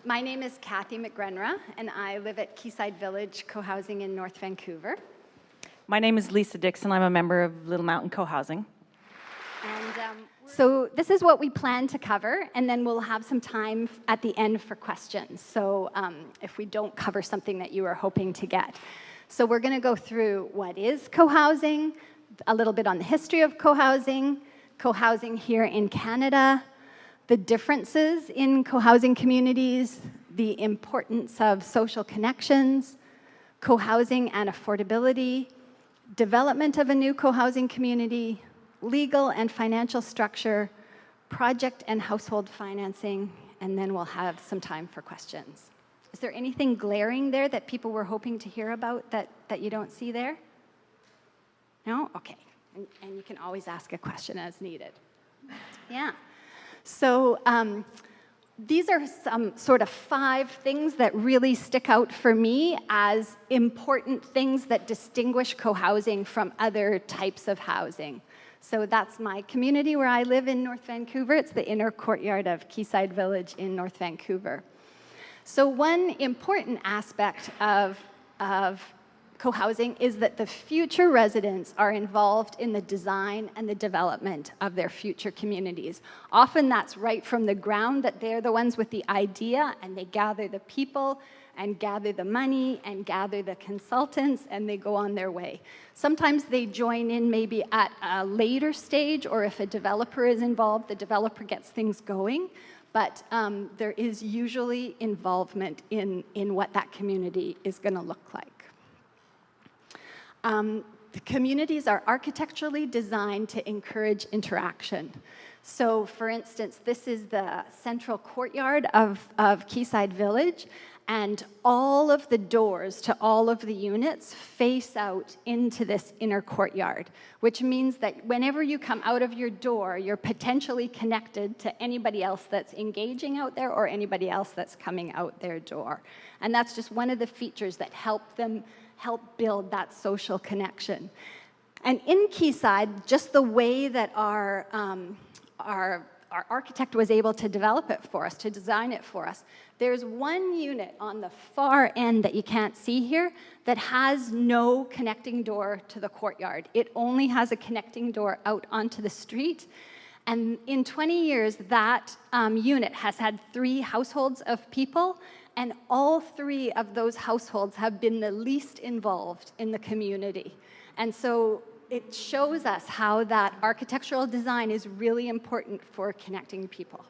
My name is Kathy McGrenra, and I live at Quayside Village Cohousing in North Vancouver. My name is Lisa Dixon. I'm a member of Little Mountain Cohousing. And so this is what we plan to cover, and then we'll have some time at the end for questions. So if we don't cover something that you were hoping to get. So we're going to go through what is cohousing, a little bit on the history of cohousing, cohousing here in Canada, the differences in cohousing communities, the importance of social connections, cohousing and affordability, development of a new cohousing community, legal and financial structure, project and household financing, and then we'll have some time for questions. Is there anything glaring there that people were hoping to hear about that you don't see there? No? Okay. And you can always ask a question as needed. Yeah. So these are some sort of 5 things that really stick out for me as important things that distinguish cohousing from other types of housing. So that's my community where I live in North Vancouver. It's the inner courtyard of Quayside Village in North Vancouver. So one important aspect of cohousing is that the future residents are involved in the design and the development of their future communities. Often that's right from the ground, that they're the ones with the idea, and they gather the people and gather the money and gather the consultants, and they go on their way. Sometimes they join in maybe at a later stage, or if a developer is involved, the developer gets things going. But there is usually involvement in what that community is going to look like. The communities are architecturally designed to encourage interaction. So, for instance, this is the central courtyard of Quayside Village, and all of the doors to all of the units face out into this inner courtyard, which means that whenever you come out of your door, you're potentially connected to anybody else that's engaging out there or anybody else that's coming out their door. And that's just one of the features that help build that social connection. And in Quayside, just the way that our architect was able to develop it for us, to design it for us, there's one unit on the far end that you can't see here that has no connecting door to the courtyard. It only has a connecting door out onto the street. And in 20 years, that unit has had 3 households of people, and all 3 of those households have been the least involved in the community. And so it shows us how that architectural design is really important for connecting people.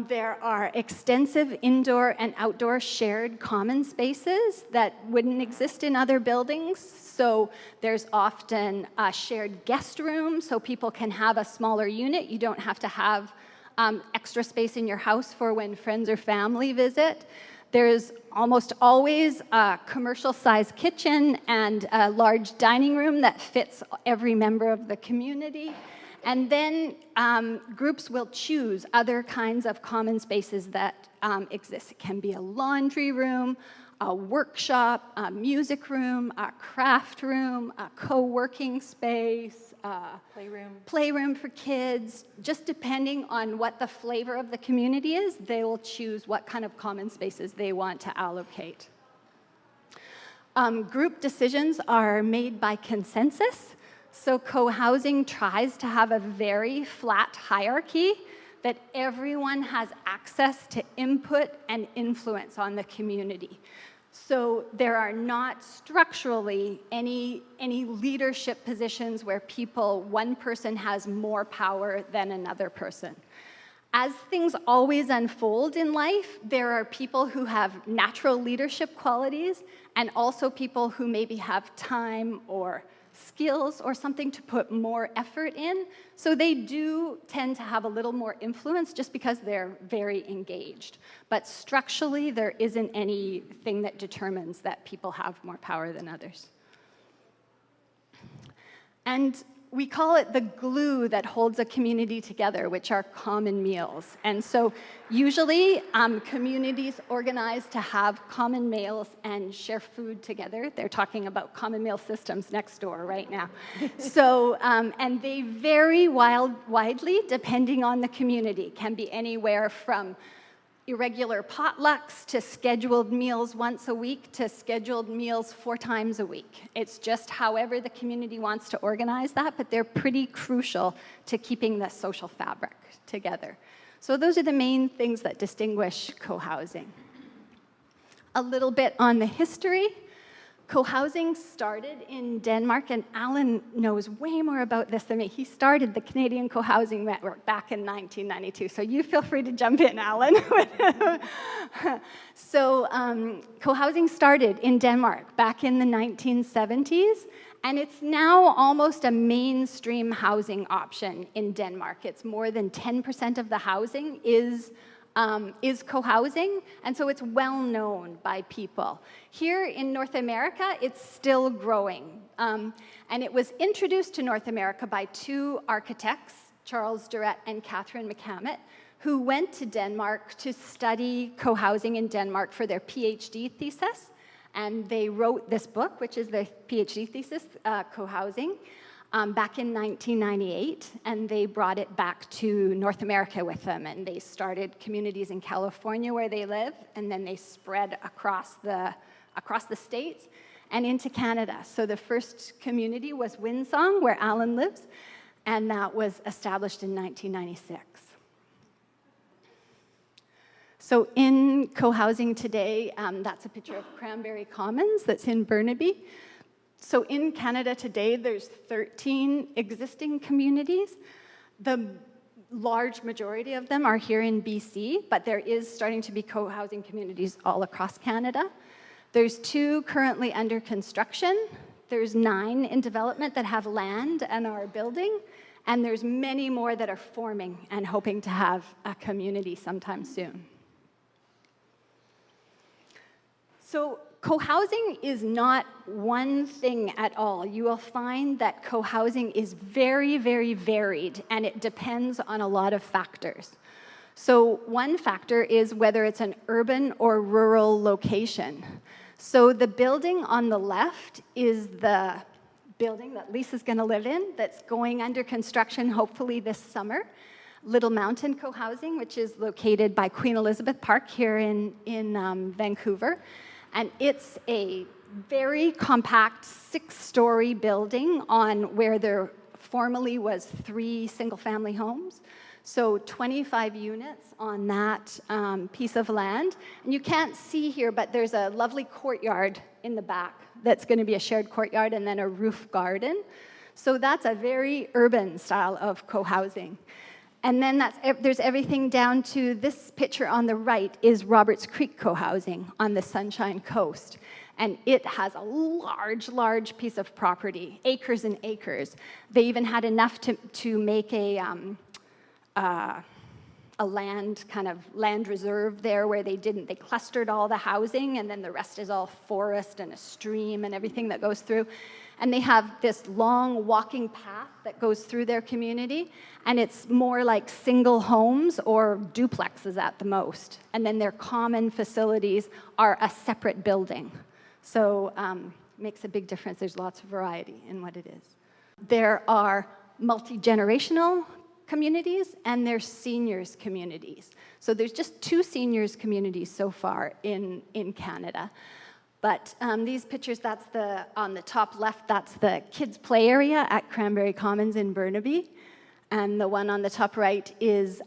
There are extensive indoor and outdoor shared common spaces that wouldn't exist in other buildings. So there's often a shared guest room, so people can have a smaller unit. You don't have to have extra space in your house for when friends or family visit. There's almost always a commercial-sized kitchen and a large dining room that fits every member of the community. And then groups will choose other kinds of common spaces that exist. It can be a laundry room, a workshop, a music room, a craft room, a co-working space, a playroom for kids. Just depending on what the flavor of the community is, they will choose what kind of common spaces they want to allocate. Group decisions are made by consensus. So cohousing tries to have a very flat hierarchy that everyone has access to input and influence on the community. So there are not structurally any leadership positions where one person has more power than another person. As things always unfold in life, there are people who have natural leadership qualities and also people who maybe have time or skills or something to put more effort in. So they do tend to have a little more influence just because they're very engaged. But structurally, there isn't anything that determines that people have more power than others. And we call it the glue that holds a community together, which are common meals. And so usually communities organize to have common meals and share food together. They're talking about common meal systems next door right now. So, and they vary widely depending on the community. It can be anywhere from irregular potlucks to scheduled meals once a week to scheduled meals 4 times a week. It's just however the community wants to organize that, but they're pretty crucial to keeping the social fabric together. So those are the main things that distinguish co-housing. A little bit on the history. Co-housing started in Denmark, and Alan knows way more about this than me. He started the Canadian Co-housing Network back in 1992, so you feel free to jump in, Alan. So co-housing started in Denmark back in the 1970s, and it's now almost a mainstream housing option in Denmark. It's more than 10% of the housing is co-housing, and so it's well known by people. Here in North America, it's still growing. And it was introduced to North America by 2 architects, Charles Durrett and Catherine McCammett, who went to Denmark to study co-housing in Denmark for their PhD thesis. And they wrote this book, which is their PhD thesis, Co-housing, back in 1998, and they brought it back to North America with them, and they started communities in California where they live, and then they spread across the states and into Canada. So the first community was Windsong, where Alan lives, and that was established in 1996. So in co-housing today, that's a picture of Cranberry Commons that's in Burnaby. So in Canada today, there's 13 existing communities. The large majority of them are here in BC, but there is starting to be co-housing communities all across Canada. There's 2 currently under construction. There's 9 in development that have land and are building. And there's many more that are forming and hoping to have a community sometime soon. So co-housing is not one thing at all. You will find that co-housing is very, very varied, and it depends on a lot of factors. So one factor is whether it's an urban or rural location. So the building on the left is the building that Lisa's going to live in that's going under construction hopefully this summer. Little Mountain Co-housing, which is located by Queen Elizabeth Park here in Vancouver. And it's a very compact 6-story building on where there formerly was 3 single-family homes. So 25 units on that piece of land. And you can't see here, but there's a lovely courtyard in the back that's going to be a shared courtyard and then a roof garden. So that's a very urban style of co-housing. And then there's everything down to this picture on the right is Roberts Creek Co-housing on the Sunshine Coast. And it has a large, large piece of property, acres and acres. They even had enough to make a land reserve there where they clustered all the housing, and then the rest is all forest and a stream and everything that goes through. And they have this long walking path that goes through their community, and it's more like single homes or duplexes at the most. And then their common facilities are a separate building. So makes a big difference. There's lots of variety in what it is. There are multi-generational communities, and there's seniors communities. So there's just 2 seniors communities so far in Canada. But these pictures, on the top left, that's the kids' play area at Cranberry Commons in Burnaby. And the one on the top right is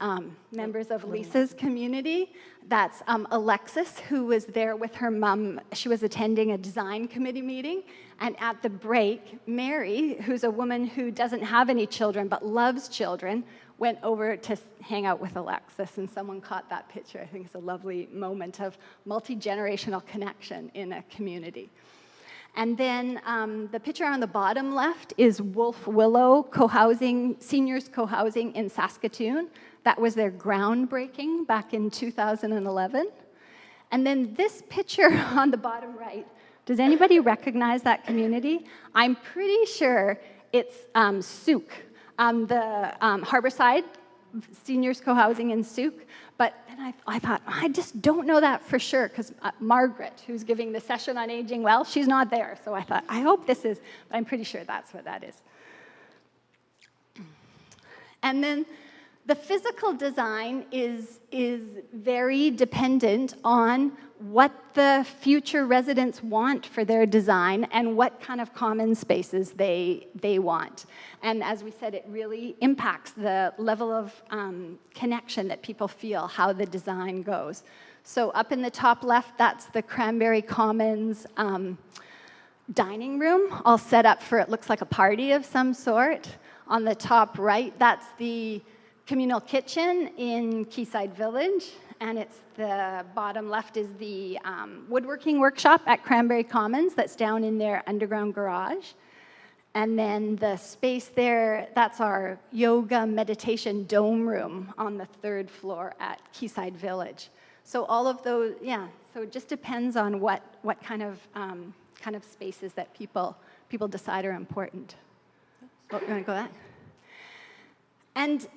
members of Lisa's community. That's Alexis, who was there with her mom. She was attending a design committee meeting. And at the break, Mary, who's a woman who doesn't have any children but loves children, went over to hang out with Alexis, and someone caught that picture. I think it's a lovely moment of multi-generational connection in a community. And then the picture on the bottom left is Wolf Willow Co-housing, seniors co-housing in Saskatoon. That was their groundbreaking back in 2011. And then this picture on the bottom right, does anybody recognize that community? I'm pretty sure it's Souk, the Harborside Seniors Co-housing in Souk. But then I thought, I just don't know that for sure, because Margaret, who's giving the session on aging well, she's not there. So I thought, I hope this is, but I'm pretty sure that's what that is. And then The physical design is very dependent on what the future residents want for their design and what kind of common spaces they want. And as we said, it really impacts the level of connection that people feel, how the design goes. So up in the top left, that's the Cranberry Commons dining room, all set up for, it looks like a party of some sort. On the top right, that's the communal kitchen in Quayside Village, and it's the bottom left is the woodworking workshop at Cranberry Commons that's down in their underground garage. And then the space there, that's our yoga meditation dome room on the 3rd floor at Quayside Village. So all of those, yeah, so it just depends on what kind of spaces that people decide are important. Oh, you want to go that? And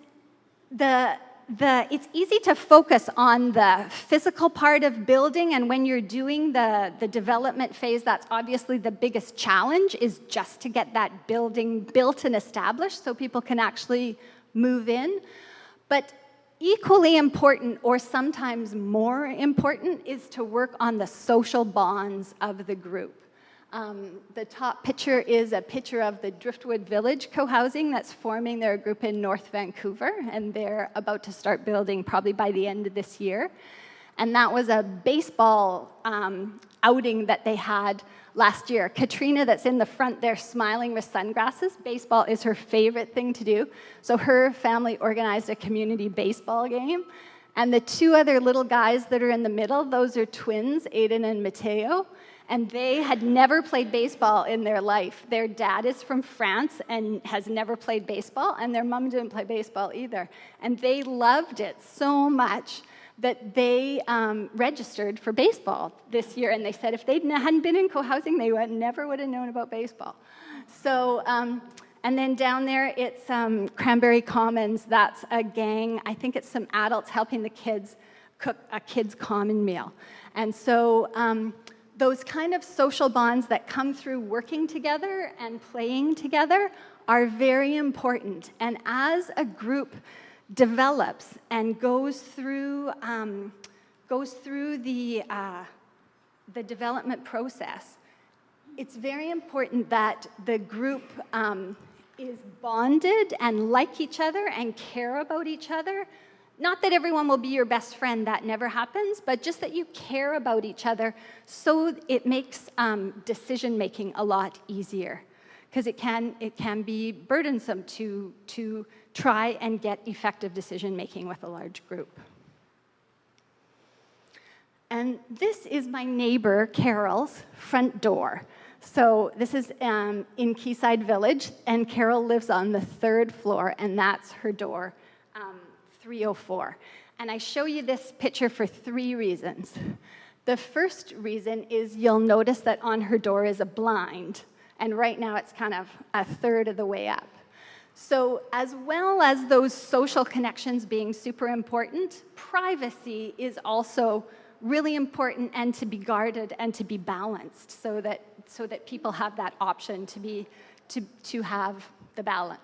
it's easy to focus on the physical part of building, and when you're doing the development phase, that's obviously the biggest challenge, is just to get that building built and established so people can actually move in. But equally important, or sometimes more important, is to work on the social bonds of the group. The top picture is a picture of the Driftwood Village Cohousing that's forming their group in North Vancouver, and they're about to start building probably by the end of this year. And that was a baseball outing that they had last year. Katrina, that's in the front there smiling with sunglasses, baseball is her favorite thing to do. So her family organized a community baseball game. And the 2 other little guys that are in the middle, those are twins, Aiden and Mateo. And they had never played baseball in their life. Their dad is from France and has never played baseball, and their mom didn't play baseball either. And they loved it so much that they registered for baseball this year. And they said if they hadn't been in Cohousing, they never would have known about baseball. So, and then down there, it's Cranberry Commons. That's a gang. I think it's some adults helping the kids cook a kids' common meal. And so, those kind of social bonds that come through working together and playing together are very important. And as a group develops and goes through the development process, it's very important that the group is bonded and like each other and care about each other. Not that everyone will be your best friend, that never happens, but just that you care about each other, so it makes decision-making a lot easier. Because it can be burdensome to try and get effective decision-making with a large group. And this is my neighbor, Carol's, front door. So this is in Quayside Village, and Carol lives on the 3rd floor, and that's her door. 304. And I show you this picture for 3 reasons. The first reason is you'll notice that on her door is a blind, and right now it's kind of a 1/3 of the way up. So as well as those social connections being super important, privacy is also really important and to be guarded and to be balanced so that people have that option to have the balance.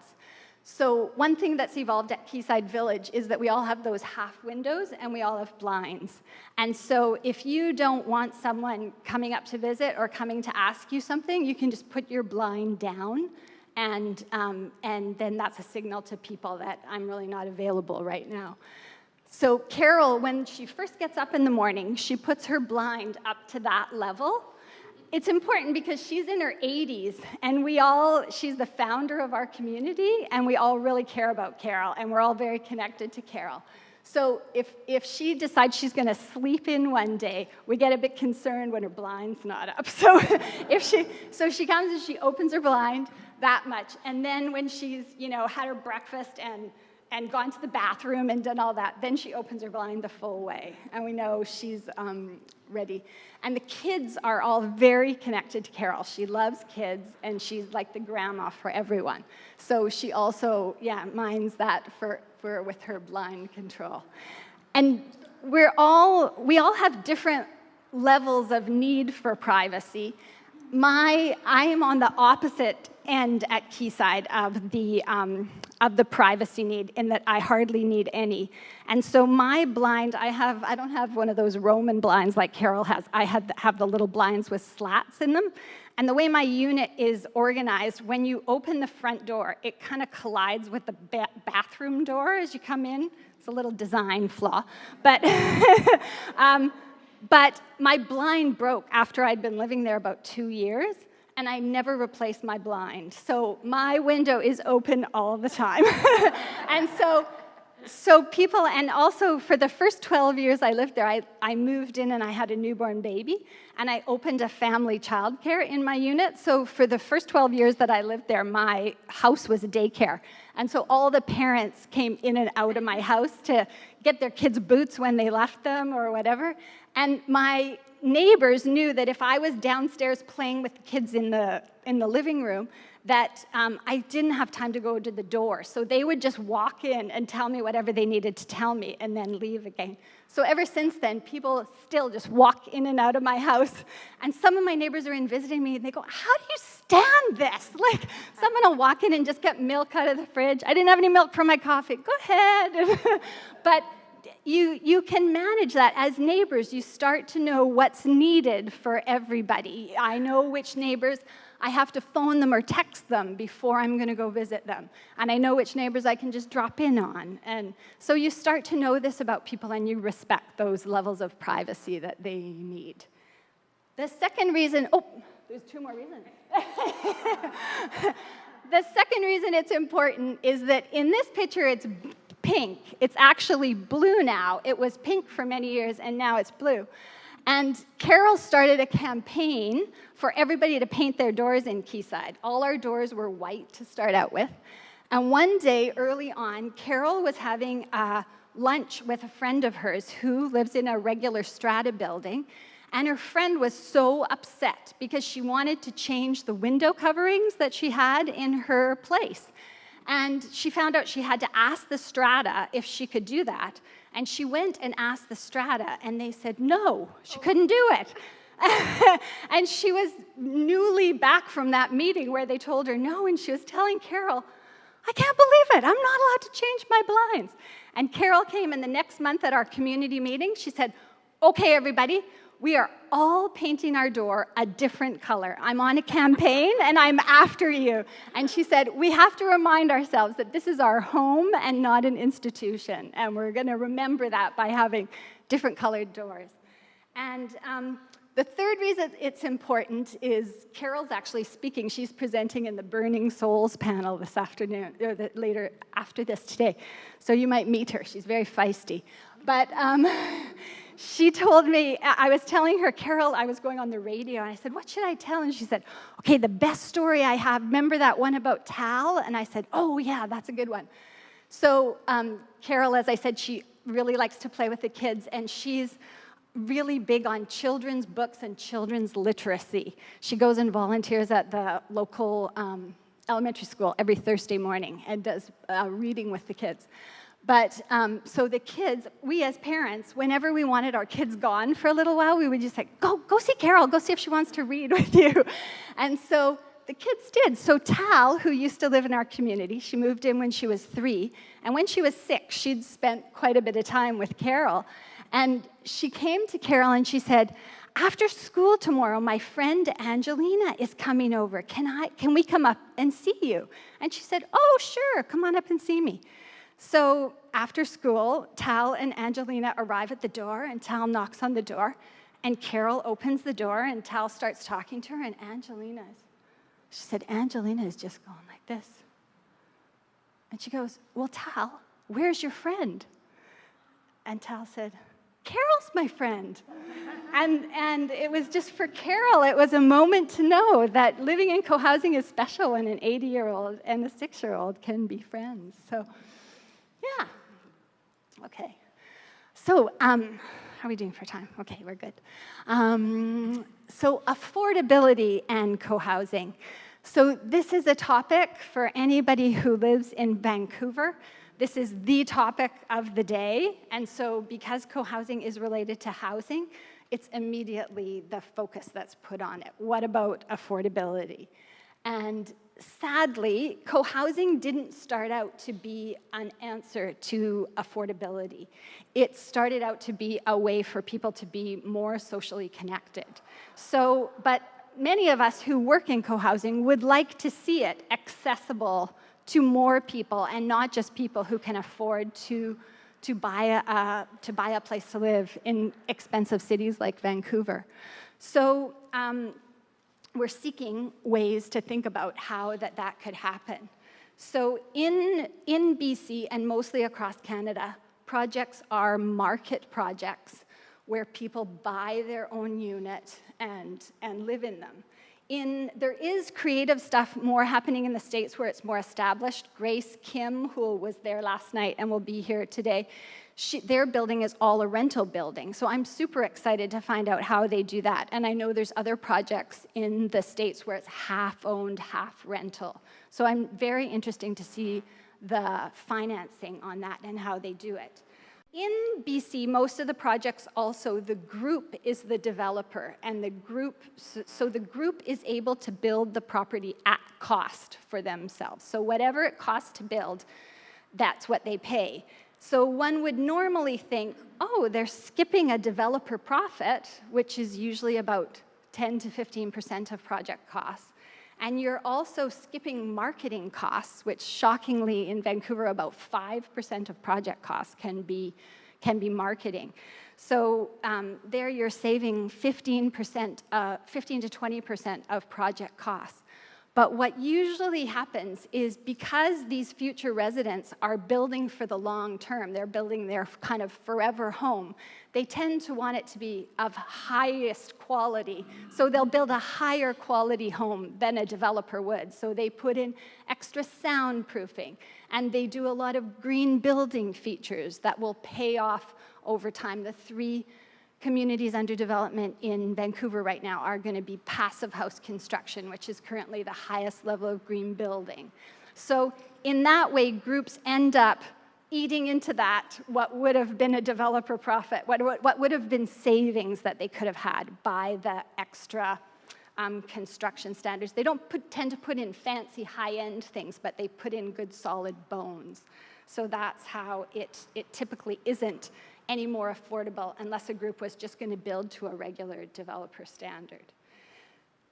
So one thing that's evolved at Quayside Village is that we all have those half windows and we all have blinds. And so if you don't want someone coming up to visit or coming to ask you something, you can just put your blind down, and then that's a signal to people that I'm really not available right now. So Carol, when she first gets up in the morning, she puts her blind up to that level. It's important because she's in her 80s, and she's the founder of our community, and we all really care about Carol, and we're all very connected to Carol. So if she decides she's going to sleep in one day, we get a bit concerned when her blind's not up. So she comes and she opens her blind that much, and then when she's had her breakfast and gone to the bathroom and done all that, then she opens her blind the full way, and we know she's ready. And the kids are all very connected to Carol. She loves kids, and she's like the grandma for everyone. So she also, minds that with her blind control. And we all have different levels of need for privacy. I am on the opposite end at Quayside of the privacy need, in that I hardly need any. And so my blind, I don't have one of those Roman blinds like Carol has. I have the little blinds with slats in them. And the way my unit is organized, when you open the front door, it kind of collides with the bathroom door as you come in. It's a little design flaw. But, but my blind broke after I'd been living there about 2 years, and I never replaced my blind. So my window is open all the time. And so people, and also for the first 12 years I lived there, I moved in and I had a newborn baby, and I opened a family childcare in my unit. So for the first 12 years that I lived there, my house was a daycare. And so all the parents came in and out of my house to get their kids' boots when they left them or whatever. And my neighbors knew that if I was downstairs playing with the kids in the living room, that I didn't have time to go to the door. So they would just walk in and tell me whatever they needed to tell me and then leave again. So ever since then, people still just walk in and out of my house. And some of my neighbors are in visiting me, and they go, how do you stand this? Like, someone will walk in and just get milk out of the fridge. I didn't have any milk for my coffee. Go ahead. But you can manage that. As neighbors, you start to know what's needed for everybody. I know which neighbors I have to phone them or text them before I'm going to go visit them. And I know which neighbors I can just drop in on. And so you start to know this about people, and you respect those levels of privacy that they need. The second reason, there's 2 more reasons. The second reason it's important is that in this picture, it's pink. It's actually blue now. It was pink for many years, and now it's blue. And Carol started a campaign for everybody to paint their doors in Quayside. All our doors were white to start out with. And one day, early on, Carol was having lunch with a friend of hers who lives in a regular strata building. And her friend was so upset because she wanted to change the window coverings that she had in her place. And she found out she had to ask the strata if she could do that. And she went and asked the strata, and they said no, she couldn't do it. And she was newly back from that meeting where they told her no, and she was telling Carol, I can't believe it, I'm not allowed to change my blinds. And Carol came, and the next month at our community meeting, she said, okay, everybody, we are all painting our door a different color. I'm on a campaign, and I'm after you. And she said, we have to remind ourselves that this is our home and not an institution. And we're going to remember that by having different colored doors. And the third reason it's important is Carol's actually speaking. She's presenting in the Burning Souls panel this afternoon, or later after this today. So you might meet her. She's very feisty. But she told me, I was telling her, Carol, I was going on the radio, and I said, what should I tell? And she said, okay, the best story I have, remember that one about Tal? And I said, oh, yeah, that's a good one. So Carol, as I said, she really likes to play with the kids, and she's really big on children's books and children's literacy. She goes and volunteers at the local elementary school every Thursday morning and does reading with the kids. But so the kids, we as parents, whenever we wanted our kids gone for a little while, we would just say, go see Carol, go see if she wants to read with you. And so the kids did. So Tal, who used to live in our community, she moved in when she was 3, and when she was 6, she'd spent quite a bit of time with Carol. And she came to Carol and she said, after school tomorrow, my friend Angelina is coming over. Can we come up and see you? And she said, oh, sure, come on up and see me. So after school, Tal and Angelina arrive at the door, and Tal knocks on the door, and Carol opens the door, and Tal starts talking to her, and she said, Angelina is just going like this. And she goes, well, Tal, where's your friend? And Tal said, Carol's my friend. And it was just for Carol, it was a moment to know that living in cohousing is special when an 80-year-old and a 6-year-old can be friends. So, yeah. Okay. So, how are we doing for time? Okay, we're good. So, affordability and cohousing. So, this is a topic for anybody who lives in Vancouver. This is the topic of the day, and so because cohousing is related to housing, it's immediately the focus that's put on it. What about affordability? And sadly, co-housing didn't start out to be an answer to affordability. It started out to be a way for people to be more socially connected. So, but many of us who work in co-housing would like to see it accessible to more people and not just people who can afford to buy a place to live in expensive cities like Vancouver. So we're seeking ways to think about how that could happen. So in BC and mostly across Canada, projects are market projects where people buy their own unit and live in them. There is creative stuff more happening in the States where it's more established. Grace Kim, who was there last night and will be here today, their building is all a rental building. So I'm super excited to find out how they do that. And I know there's other projects in the States where it's half owned, half rental. So I'm very interested to see the financing on that and how they do it. In BC, most of the projects also, the group is the developer, and the group is able to build the property at cost for themselves. So whatever it costs to build, that's what they pay. So one would normally think, oh, they're skipping a developer profit, which is usually about 10 to 15% of project costs. And you're also skipping marketing costs, which shockingly in Vancouver, about 5% of project costs can be marketing. So there you're saving 15 to 20% of project costs. But what usually happens is because these future residents are building for the long term, they're building their kind of forever home, they tend to want it to be of highest quality. So they'll build a higher quality home than a developer would. So they put in extra soundproofing, and they do a lot of green building features that will pay off over time. The 3 communities under development in Vancouver right now are going to be passive house construction, which is currently the highest level of green building. So in that way, groups end up eating into that what would have been a developer profit, what would have been savings that they could have had by the extra construction standards. They don't tend to put in fancy high-end things, but they put in good solid bones. So that's how it typically isn't any more affordable unless a group was just going to build to a regular developer standard.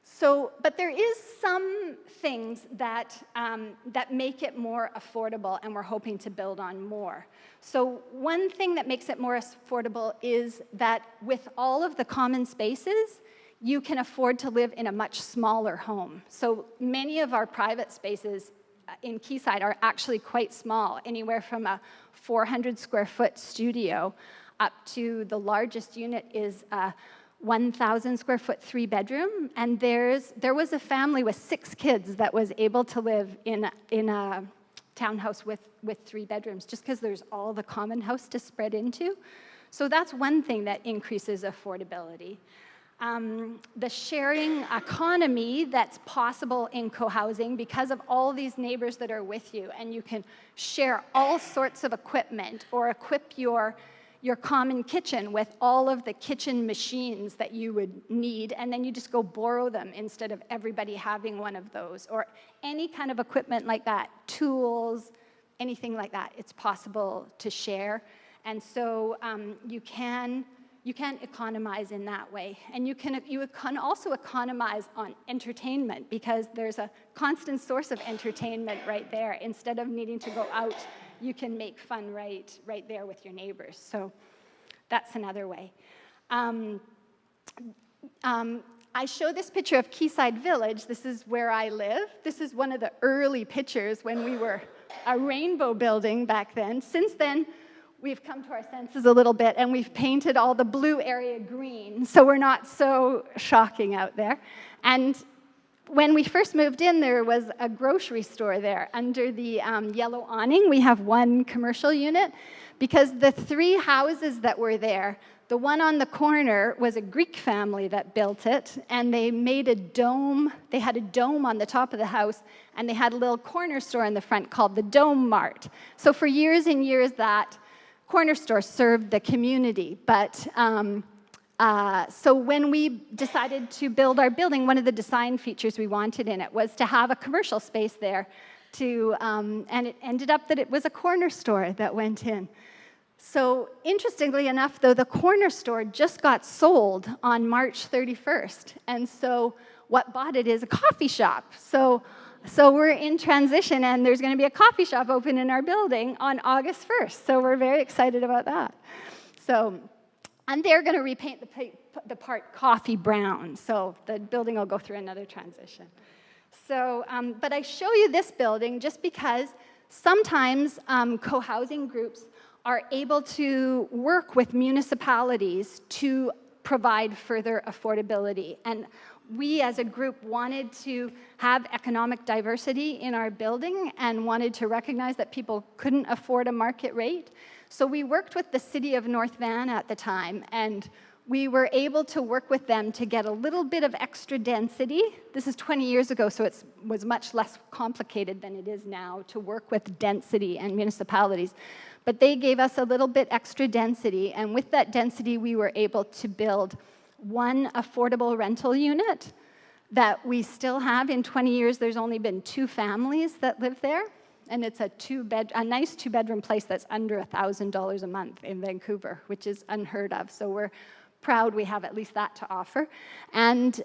So, but there is some things that make it more affordable, and we're hoping to build on more. So one thing that makes it more affordable is that with all of the common spaces, you can afford to live in a much smaller home. So many of our private spaces in Quayside are actually quite small, anywhere from a 400 square foot studio up to the largest unit is a 1,000 square foot 3-bedroom. And there was a family with 6 kids that was able to live in a townhouse with 3 bedrooms, just because there's all the common house to spread into. So that's one thing that increases affordability. The sharing economy that's possible in co-housing because of all these neighbors that are with you, and you can share all sorts of equipment or equip your common kitchen with all of the kitchen machines that you would need, and then you just go borrow them instead of everybody having one of those, or any kind of equipment like that, tools, anything like that, it's possible to share. And so you can economize in that way. And you can also economize on entertainment, because there's a constant source of entertainment right there. Instead of needing to go out, you can make fun right there with your neighbors. So that's another way. I show this picture of Quayside Village. This is where I live. This is one of the early pictures when we were a rainbow building back then. Since then, we've come to our senses a little bit, and we've painted all the blue area green, so we're not so shocking out there. And when we first moved in, there was a grocery store there. Under the yellow awning, we have one commercial unit, because the 3 houses that were there, the one on the corner was a Greek family that built it, and they made a dome. They had a dome on the top of the house, and they had a little corner store in the front called the Dome Mart. So for years and years, that corner store served the community, but So when we decided to build our building, one of the design features we wanted in it was to have a commercial space there. And it ended up that it was a corner store that went in. So interestingly enough, though, the corner store just got sold on March 31st. And so what bought it is a coffee shop. So we're in transition, and there's going to be a coffee shop open in our building on August 1st. So we're very excited about that. And they're going to repaint the part coffee brown. So the building will go through another transition. But I show you this building just because sometimes co-housing groups are able to work with municipalities to provide further affordability. And we as a group wanted to have economic diversity in our building and wanted to recognize that people couldn't afford a market rate. So we worked with the city of North Van at the time, and we were able to work with them to get a little bit of extra density. This is 20 years ago, so it was much less complicated than it is now to work with density and municipalities. But they gave us a little bit extra density, and with that density, we were able to build one affordable rental unit that we still have. In 20 years, there's only been 2 families that live there, and it's a nice 2-bedroom place that's under $1,000 a month in Vancouver, which is unheard of. So we're proud we have at least that to offer. And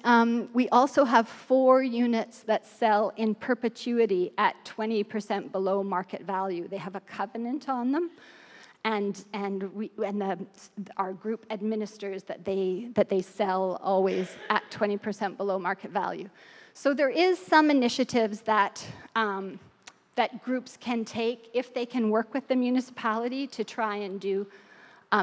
we also have 4 units that sell in perpetuity at 20% below market value. They have a covenant on them, and our group administers that they sell always at 20% below market value. So there is some initiatives that groups can take if they can work with the municipality to try and do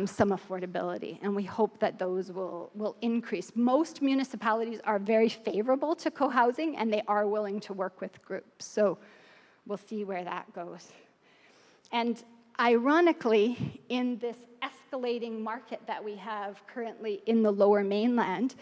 some affordability, and we hope that those will increase. Most municipalities are very favorable to co-housing, and they are willing to work with groups, so we'll see where that goes. And ironically, in this escalating market that we have currently in the Lower Mainland,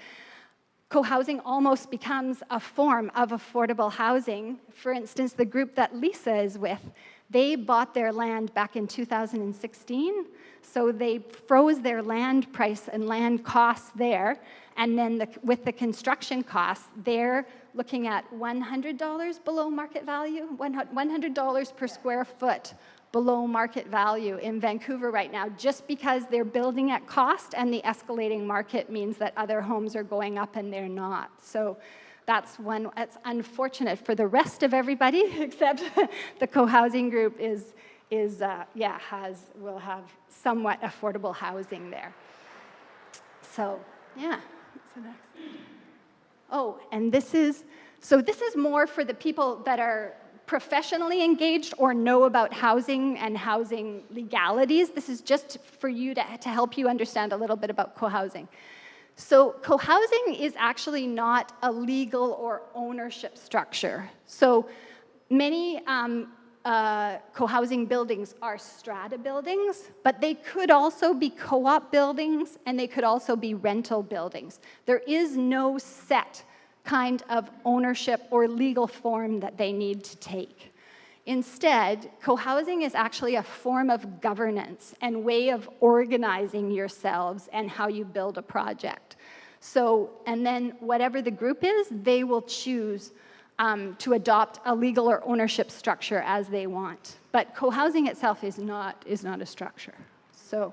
co-housing almost becomes a form of affordable housing. For instance, the group that Lisa is with, they bought their land back in 2016, so they froze their land price and land costs there, and then with the construction costs, they're looking at $100 below market value, $100 per square foot below market value in Vancouver right now, just because they're building at cost, and the escalating market means that other homes are going up and they're not. So that's unfortunate for the rest of everybody, except the co-housing group will have somewhat affordable housing there. So, yeah. Oh, and this is more for the people that are professionally engaged or know about housing and housing legalities. This is just for you to help you understand a little bit about co-housing. So co-housing is actually not a legal or ownership structure. So many co-housing buildings are strata buildings, but they could also be co-op buildings, and they could also be rental buildings. There is no set kind of ownership or legal form that they need to take. Instead, co-housing is actually a form of governance and way of organizing yourselves and how you build a project. So, and then whatever the group is, they will choose to adopt a legal or ownership structure as they want. But co-housing itself is not a structure. So,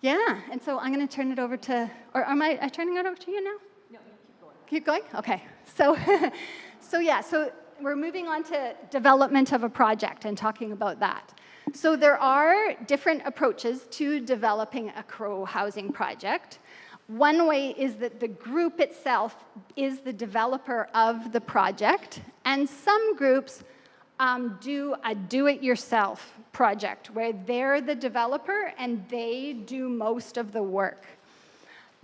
yeah, and so I'm going to turn it over to, or am I turning it over to you now? No, keep going. Keep going? Okay. So, so we're moving on to development of a project and talking about that. So there are different approaches to developing a co-housing project. One way is that the group itself is the developer of the project, and some groups do a do-it-yourself project where they're the developer and they do most of the work.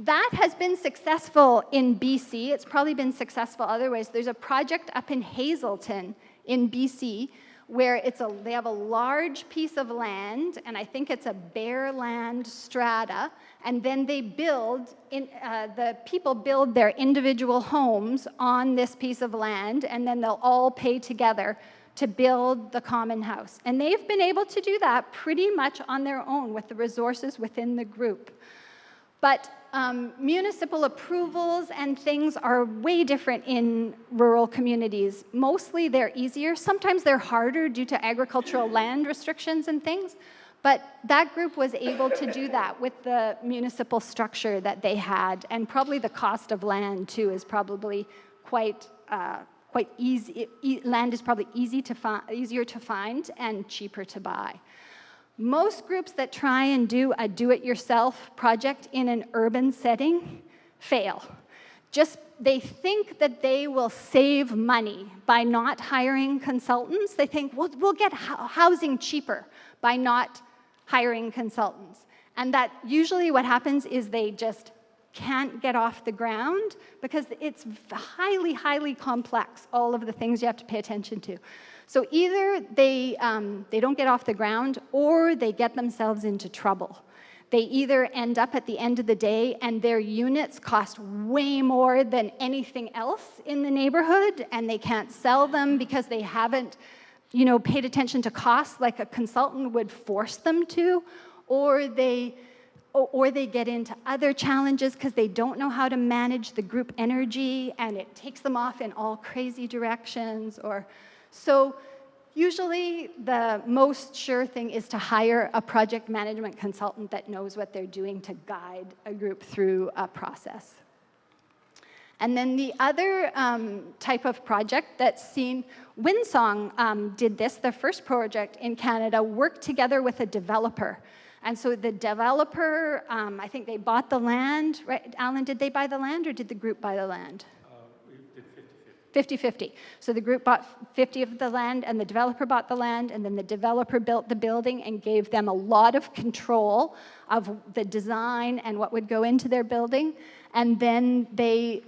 That has been successful in BC. It's probably been successful other ways. There's a project up in Hazelton in BC where they have a large piece of land, and I think it's a bare land strata, and then they build, the people build their individual homes on this piece of land, and then they'll all pay together to build the common house. And they've been able to do that pretty much on their own with the resources within the group. But municipal approvals and things are way different in rural communities. Mostly they're easier. Sometimes they're harder due to agricultural land restrictions and things. But that group was able to do that with the municipal structure that they had. And probably the cost of land, too, is probably quite easy. Land is probably easier to find and cheaper to buy. Most groups that try and do a do-it-yourself project in an urban setting fail. They think that they will save money by not hiring consultants. They think, well, we'll get housing cheaper by not hiring consultants. And that usually what happens is they just can't get off the ground because it's highly, highly complex, all of the things you have to pay attention to. So either they don't get off the ground or they get themselves into trouble. They either end up at the end of the day and their units cost way more than anything else in the neighborhood and they can't sell them because they haven't paid attention to costs like a consultant would force them to, or they get into other challenges because they don't know how to manage the group energy and it takes them off in all crazy directions. So usually the most sure thing is to hire a project management consultant that knows what they're doing to guide a group through a process. And then the other type of project that's seen, Windsong did this, their first project in Canada, worked together with a developer. And so the developer, I think they bought the land, right? Alan, did they buy the land or did the group buy the land? We did 50-50. 50-50. So the group bought 50 of the land and the developer bought the land and then the developer built the building and gave them a lot of control of the design and what would go into their building. And then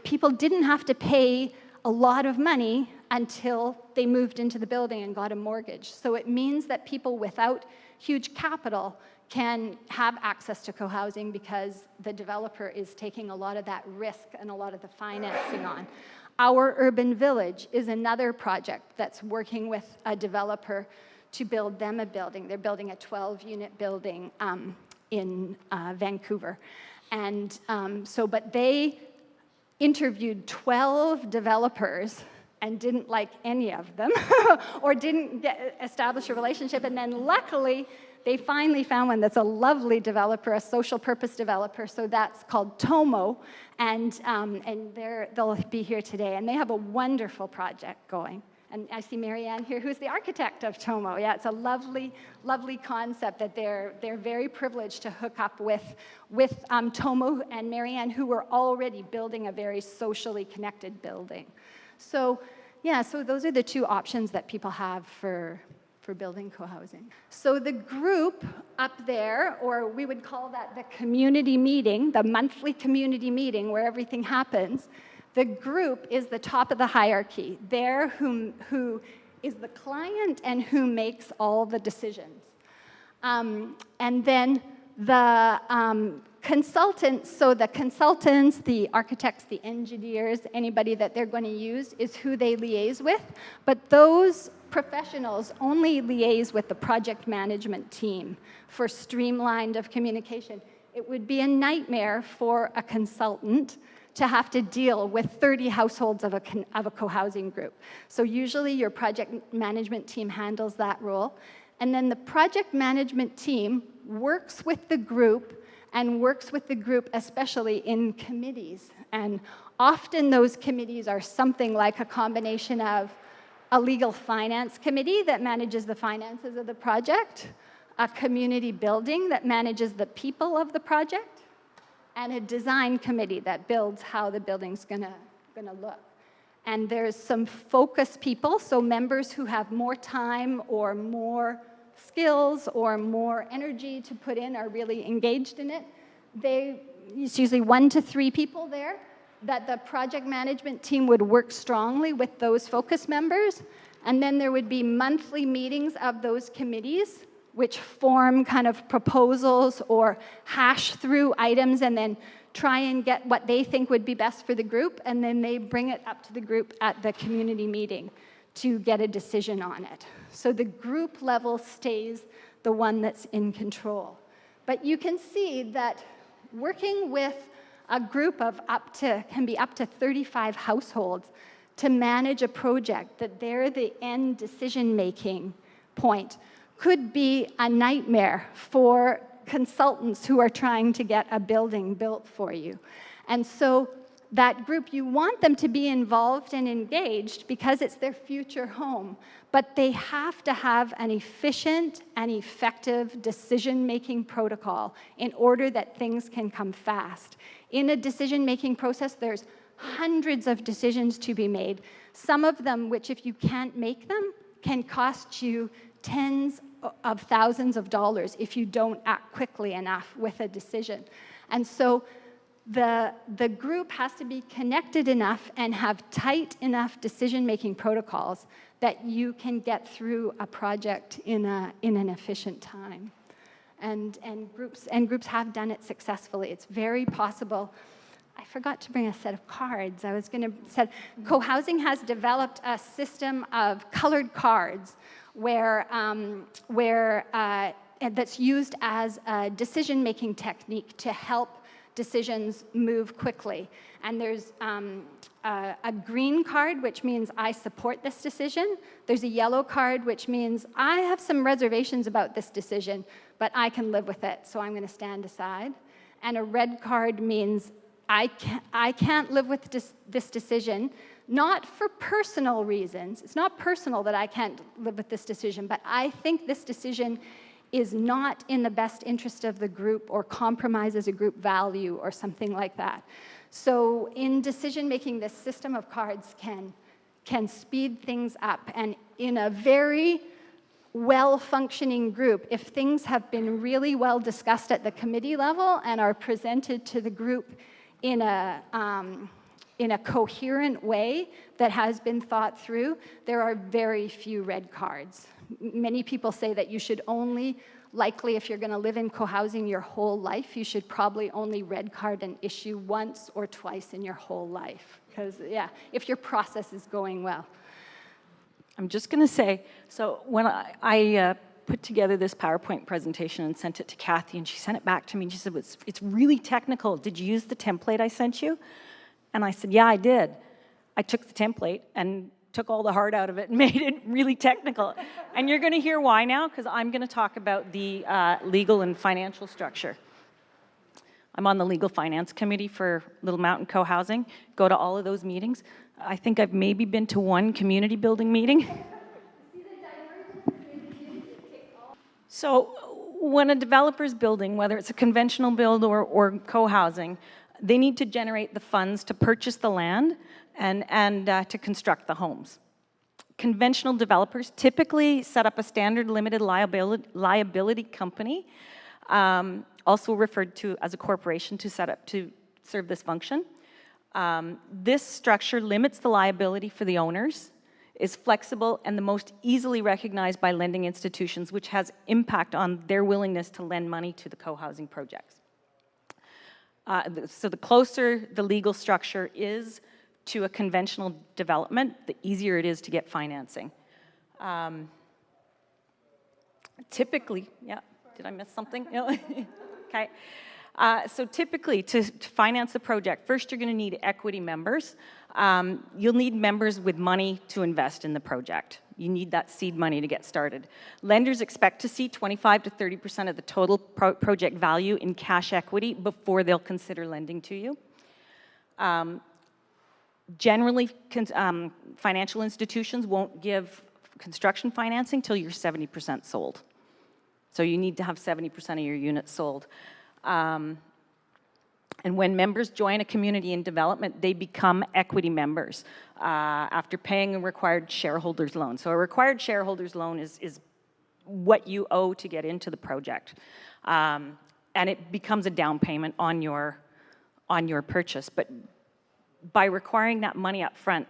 people didn't have to pay a lot of money until they moved into the building and got a mortgage. So it means that people without huge capital can have access to cohousing because the developer is taking a lot of that risk and a lot of the financing on. Our Urban Village is another project that's working with a developer to build them a building. They're building a 12-unit building in Vancouver. And but they interviewed 12 developers and didn't like any of them or didn't establish a relationship. And then luckily, they finally found one that's a lovely developer, a social purpose developer. So that's called Tomo. And they'll be here today. And they have a wonderful project going. And I see Marianne here, who's the architect of Tomo. Yeah, it's a lovely, lovely concept that they're very privileged to hook up with Tomo and Marianne, who were already building a very socially connected building. So, yeah, so those are the two options that people have for building cohousing. So the group up there, or we would call that the community meeting, the monthly community meeting where everything happens, the group is the top of the hierarchy. They're who is the client and who makes all the decisions. And then the consultants, so the consultants, the architects, the engineers, anybody that they're going to use is who they liaise with. But those professionals only liaise with the project management team for streamlined of communication. It would be a nightmare for a consultant to have to deal with 30 households of a cohousing group. So usually your project management team handles that role. And then the project management team works with the group and works with the group especially in committees. And often those committees are something like a combination of a legal finance committee that manages the finances of the project, a community building that manages the people of the project, and a design committee that builds how the building's gonna look. And there's some focus people, so members who have more time or more skills or more energy to put in are really engaged in it. It's usually 1 to 3 people there that the project management team would work strongly with those focus members. And then there would be monthly meetings of those committees which form kind of proposals or hash through items and then try and get what they think would be best for the group, and then they bring it up to the group at the community meeting to get a decision on it. So the group level stays the one that's in control. But you can see that working with a group of can be up to 35 households to manage a project that they're the end decision-making point could be a nightmare for consultants who are trying to get a building built for you. And so that group, you want them to be involved and engaged because it's their future home, but they have to have an efficient and effective decision-making protocol in order that things can come fast. In a decision-making process, there's hundreds of decisions to be made, some of them which, if you can't make them, can cost you tens of thousands of dollars if you don't act quickly enough with a decision. And so the group has to be connected enough and have tight enough decision-making protocols that you can get through a project in an efficient time. And groups have done it successfully. It's very possible. I forgot to bring a set of cards. I was going to say, Cohousing has developed a system of colored cards that's used as a decision-making technique to help decisions move quickly. And there's a green card, which means I support this decision. There's a yellow card, which means I have some reservations about this decision, but I can live with it, so I'm going to stand aside. And a red card means I can't live with this decision, not for personal reasons. It's not personal that I can't live with this decision, but I think this decision is not in the best interest of the group or compromises a group value or something like that. So in decision-making, this system of cards can speed things up. And in a very well-functioning group, if things have been really well discussed at the committee level and are presented to the group in a coherent way that has been thought through, there are very few red cards. Many people say that you should only, likely if you're going to live in cohousing your whole life, you should probably only red card an issue once or twice in your whole life. Because, yeah, if your process is going well. I'm just going to say, so when I put together this PowerPoint presentation and sent it to Kathy, and she sent it back to me, and she said, it's really technical. Did you use the template I sent you? And I said, yeah, I did. I took the template and took all the heart out of it and made it really technical. And you're going to hear why now, because I'm going to talk about the legal and financial structure. I'm on the Legal Finance Committee for Little Mountain Cohousing, go to all of those meetings. I think I've maybe been to one community building meeting. So when a developer's building, whether it's a conventional build or co-housing, they need to generate the funds to purchase the land and to construct the homes. Conventional developers typically set up a standard limited liability company, also referred to as a corporation, to serve this function. This structure limits the liability for the owners, is flexible, and the most easily recognized by lending institutions, which has impact on their willingness to lend money to the co-housing projects. So the closer the legal structure is to a conventional development, the easier it is to get financing. Typically, yeah, did I miss something? No. Okay. So typically, to finance the project, first you're going to need equity members. You'll need members with money to invest in the project. You need that seed money to get started. Lenders expect to see 25 to 30% of the total project value in cash equity before they'll consider lending to you. Generally, financial institutions won't give construction financing till you're 70% sold. So you need to have 70% of your units sold. And when members join a community in development, they become equity members after paying a required shareholders loan. So a required shareholders loan is what you owe to get into the project. And it becomes a down payment on your purchase. But by requiring that money up front,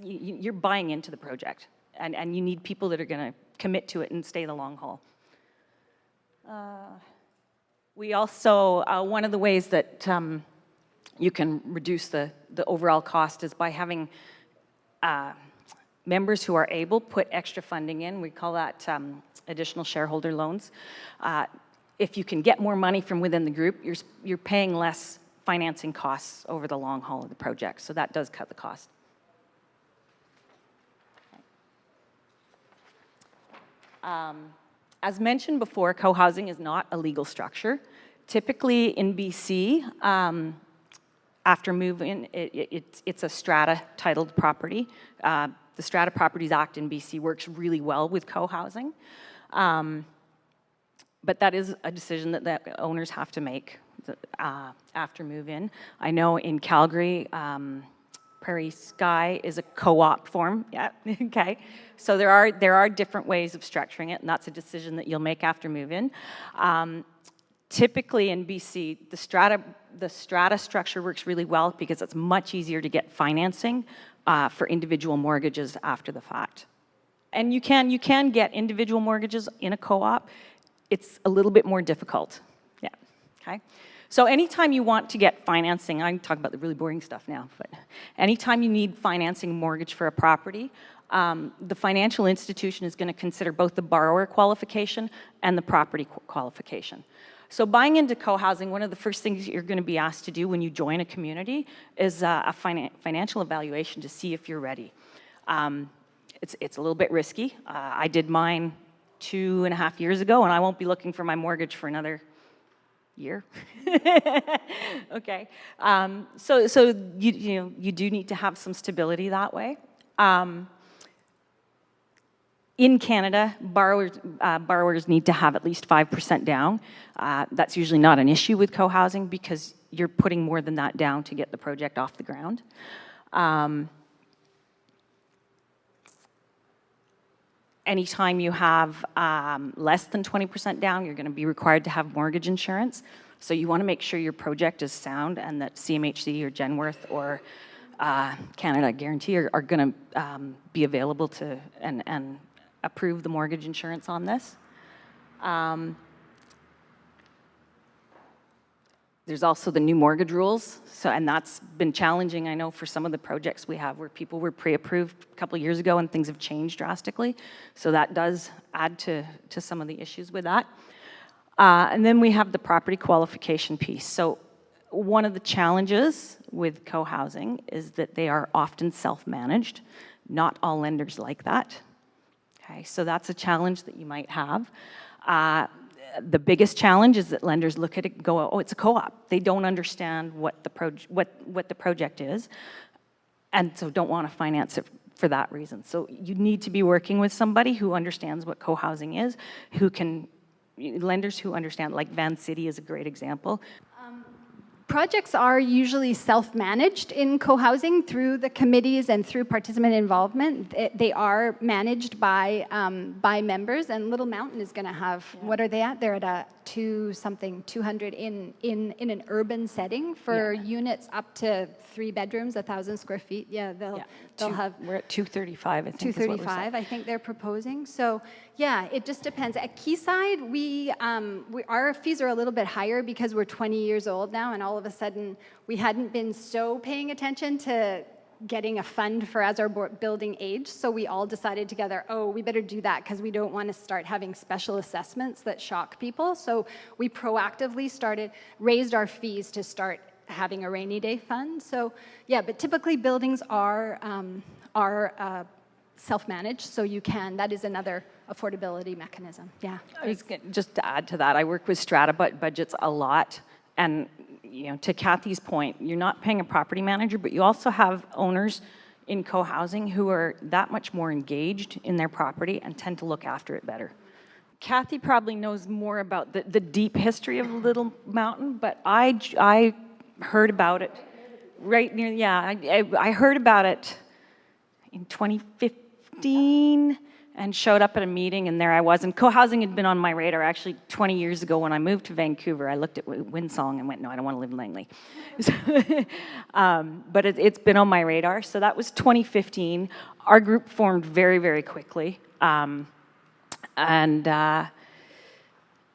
you're buying into the project. And you need people that are going to commit to it and stay the long haul. We also, one of the ways that you can reduce the overall cost is by having members who are able put extra funding in. We call that additional shareholder loans. If you can get more money from within the group, you're paying less financing costs over the long haul of the project. So that does cut the cost. As mentioned before, co-housing is not a legal structure. Typically in BC, after move-in, it's a strata-titled property. The Strata Properties Act in BC works really well with co-housing. But that is a decision that the owners have to make after move-in. I know in Calgary, Prairie Sky is a co-op form. Yeah, okay. So there are different ways of structuring it, and that's a decision that you'll make after move-in. Typically in BC, the strata structure works really well because it's much easier to get financing for individual mortgages after the fact. And you can get individual mortgages in a co-op. It's a little bit more difficult. Yeah, okay. So anytime you want to get financing, I'm talking about the really boring stuff now, but anytime you need financing mortgage for a property, the financial institution is going to consider both the borrower qualification and the property qualification. So buying into co-housing, one of the first things you're going to be asked to do when you join a community is a financial evaluation to see if you're ready. It's a little bit risky. I did mine 2.5 years ago, and I won't be looking for my mortgage for another year. Okay. So you do need to have some stability that way. In Canada, borrowers need to have at least 5% down. That's usually not an issue with co-housing because you're putting more than that down to get the project off the ground. Anytime you have less than 20% down, you're going to be required to have mortgage insurance. So you want to make sure your project is sound and that CMHC or Genworth or Canada Guarantee are going to be available to and approve the mortgage insurance on this. There's also the new mortgage rules, and that's been challenging, I know, for some of the projects we have where people were pre-approved a couple of years ago and things have changed drastically. So that does add to some of the issues with that. And then we have the property qualification piece. So one of the challenges with co-housing is that they are often self-managed. Not all lenders like that. Okay, so that's a challenge that you might have. The biggest challenge is that lenders look at it and go, oh, it's a co-op. They don't understand what the project is, and so don't want to finance it for that reason. So you need to be working with somebody who understands what co-housing is, lenders who understand, like Van City is a great example. Projects are usually self-managed in co-housing through the committees and through participant involvement. They are managed by members, and Little Mountain is going to have, what are they at? They're at a 200 in an urban setting for units up to 3 bedrooms, 1,000 square feet. Yeah, they'll have. We're at 235, I think. 235, I think they're proposing. So yeah, it just depends. At Quayside, our fees are a little bit higher because we're 20 years old now, and all of a sudden we hadn't been so paying attention to getting a fund for as our building aged. So we all decided together, oh, we better do that because we don't want to start having special assessments that shock people. So we proactively raised our fees to start having a rainy day fund. So yeah, but typically buildings are self-managed, so that is another affordability mechanism. Yeah. Just to add to that, I work with strata budgets a lot, and to Kathy's point, you're not paying a property manager, but you also have owners in co-housing who are that much more engaged in their property and tend to look after it better. Kathy probably knows more about the deep history of Little Mountain, but I heard about it right near, I heard about it in 2015 and showed up at a meeting, and there I was. And co-housing had been on my radar actually 20 years ago when I moved to Vancouver. I looked at Winsong and went, no, I don't want to live in Langley. But it's been on my radar. So that was 2015. Our group formed very, very quickly.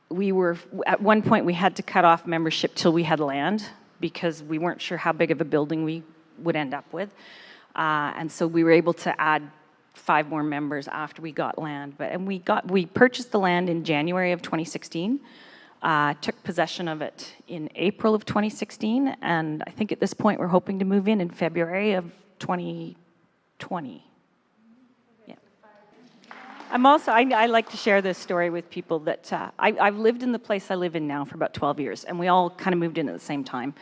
We were, at one point, we had to cut off membership till we had land because we weren't sure how big of a building we would end up with. And so we were able to add 5 more members after we got land. We purchased the land in January of 2016, took possession of it in April of 2016, and I think at this point we're hoping to move in February of 2020. Yeah. I like to share this story with people that I've lived in the place I live in now for about 12 years, and we all kind of moved in at the same time.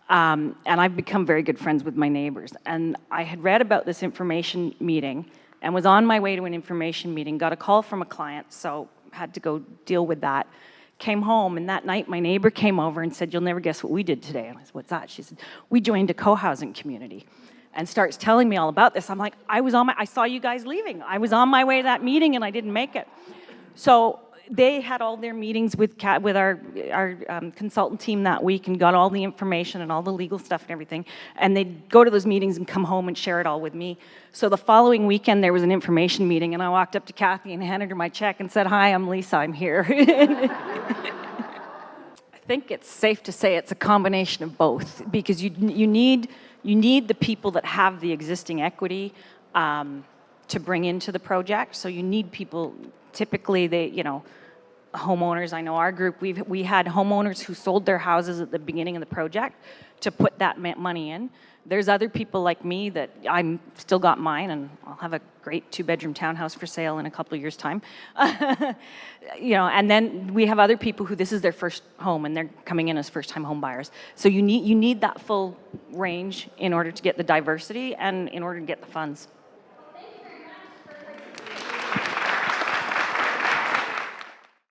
And I've become very good friends with my neighbors. And I had read about this information meeting and was on my way to an information meeting, got a call from a client, so had to go deal with that. Came home, and that night my neighbor came over and said, "You'll never guess what we did today." And I said, "What's that?" She said, "We joined a co-housing community." And starts telling me all about this. I'm like, I saw you guys leaving. I was on my way to that meeting and I didn't make it. So they had all their meetings with our consultant team that week and got all the information and all the legal stuff and everything. And they'd go to those meetings and come home and share it all with me. So the following weekend, there was an information meeting, and I walked up to Kathy and handed her my check and said, "Hi, I'm Lisa, I'm here." I think it's safe to say it's a combination of both, because you need the people that have the existing equity to bring into the project. So you need people. Typically, homeowners. I know our group. We had homeowners who sold their houses at the beginning of the project to put that money in. There's other people like me that I'm still got mine, and I'll have a great 2-bedroom townhouse for sale in a couple of years' time. And then we have other people who this is their first home and they're coming in as first-time home buyers. So you need that full range in order to get the diversity and in order to get the funds.